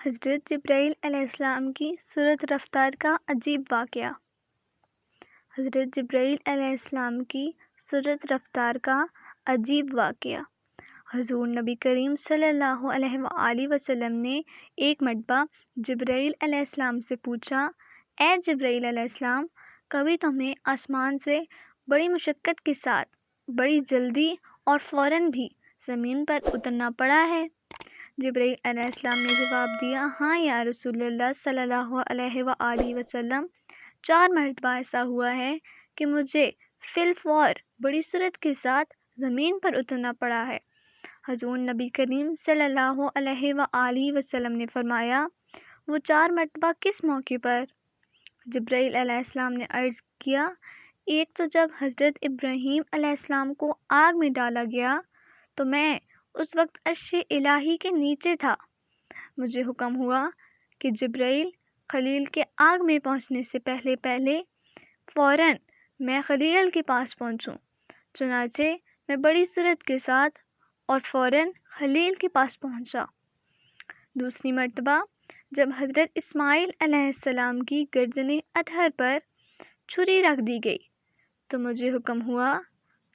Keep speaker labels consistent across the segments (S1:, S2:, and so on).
S1: حضرت جبرائیل علیہ السلام کی سرعت رفتار کا عجیب واقعہ۔ حضرت جبرائیل علیہ السلام کی سرعت رفتار کا عجیب واقعہ۔ حضور نبی کریم صلی اللہ علیہ وآلہ وسلم نے ایک مرتبہ جبرائیل علیہ السلام سے پوچھا، اے جبرائیل علیہ السلام، کبھی تمہیں آسمان سے بڑی مشقت کے ساتھ، بڑی جلدی اور فوراً بھی زمین پر اترنا پڑا ہے؟ جبرائیل علیہ السلام نے جواب دیا، ہاں یا رسول اللہ صلی اللہ علیہ وآلہ وسلم، 4 مرتبہ ایسا ہوا ہے کہ مجھے فی الفور بڑی سرعت کے ساتھ زمین پر اترنا پڑا ہے۔ حضور نبی کریم صلی اللہ علیہ وآلہ وسلم نے فرمایا، وہ 4 مرتبہ کس موقع پر؟ جبرائیل علیہ السلام نے عرض کیا، ایک تو جب حضرت ابراہیم علیہ السلام کو آگ میں ڈالا گیا تو میں اس وقت عرش الہی کے نیچے تھا۔ مجھے حکم ہوا کہ جبرائیل خلیل کے آگ میں پہنچنے سے پہلے فوراً میں خلیل کے پاس پہنچوں۔ چنانچہ میں بڑی سرعت کے ساتھ اور فوراً خلیل کے پاس پہنچا۔ دوسری مرتبہ جب حضرت اسماعیل علیہ السلام کی گردن اطہر پر چھری رکھ دی گئی تو مجھے حکم ہوا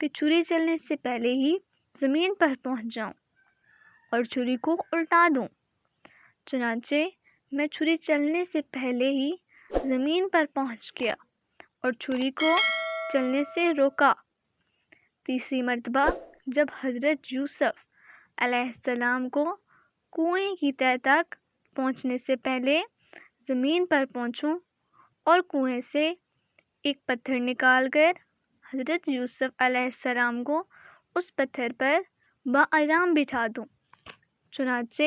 S1: کہ چھری چلنے سے پہلے ہی زمین پر پہنچ جاؤں اور چھری کو الٹا دوں۔ چنانچہ میں چھری چلنے سے پہلے ہی زمین پر پہنچ گیا اور چھری کو چلنے سے روکا۔ تیسری مرتبہ جب حضرت یوسف علیہ السلام کو کنویں کی تہہ تک پہنچنے سے پہلے زمین پر پہنچوں اور کنویں سے ایک پتھر نکال کر حضرت یوسف علیہ السلام کو اس پتھر پر بآرام بٹھا دوں۔ چنانچہ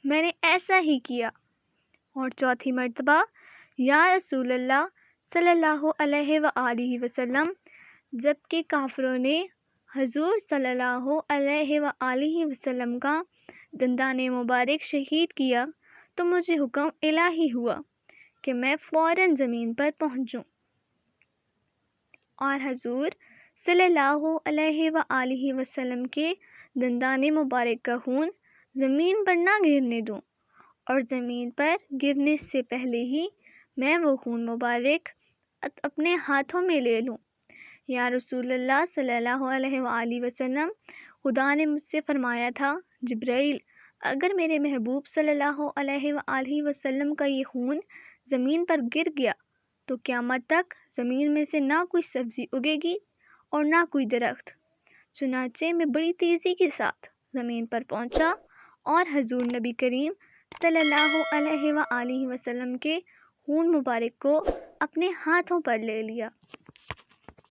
S1: میں نے ایسا ہی کیا۔ اور چوتھی مرتبہ، یا رسول اللہ صلی اللہ علیہ وآلہ وسلم، جب کہ کافروں نے حضور صلی اللہ علیہ وآلہ وسلم کا دندان مبارک شہید کیا تو مجھے حکم الہی ہوا کہ میں فوراً زمین پر پہنچوں اور حضور صلی اللہ علیہ وآلہ وسلم کے دندان مبارک کا خون زمین پر نہ گرنے دوں، اور زمین پر گرنے سے پہلے ہی میں وہ خون مبارک اپنے ہاتھوں میں لے لوں۔ یا رسول اللہ صلی اللہ علیہ وآلہ وسلم، خدا نے مجھ سے فرمایا تھا، جبرائیل، اگر میرے محبوب صلی اللہ علیہ وآلہ وسلم کا یہ خون زمین پر گر گیا تو قیامت تک زمین میں سے نہ کوئی سبزی اگے گی اور نہ کوئی درخت۔ چنانچہ میں بڑی تیزی کے ساتھ زمین پر پہنچا اور حضور نبی کریم صلی اللہ علیہ وآلہ وسلم کے خون مبارک کو اپنے ہاتھوں پر لے لیا۔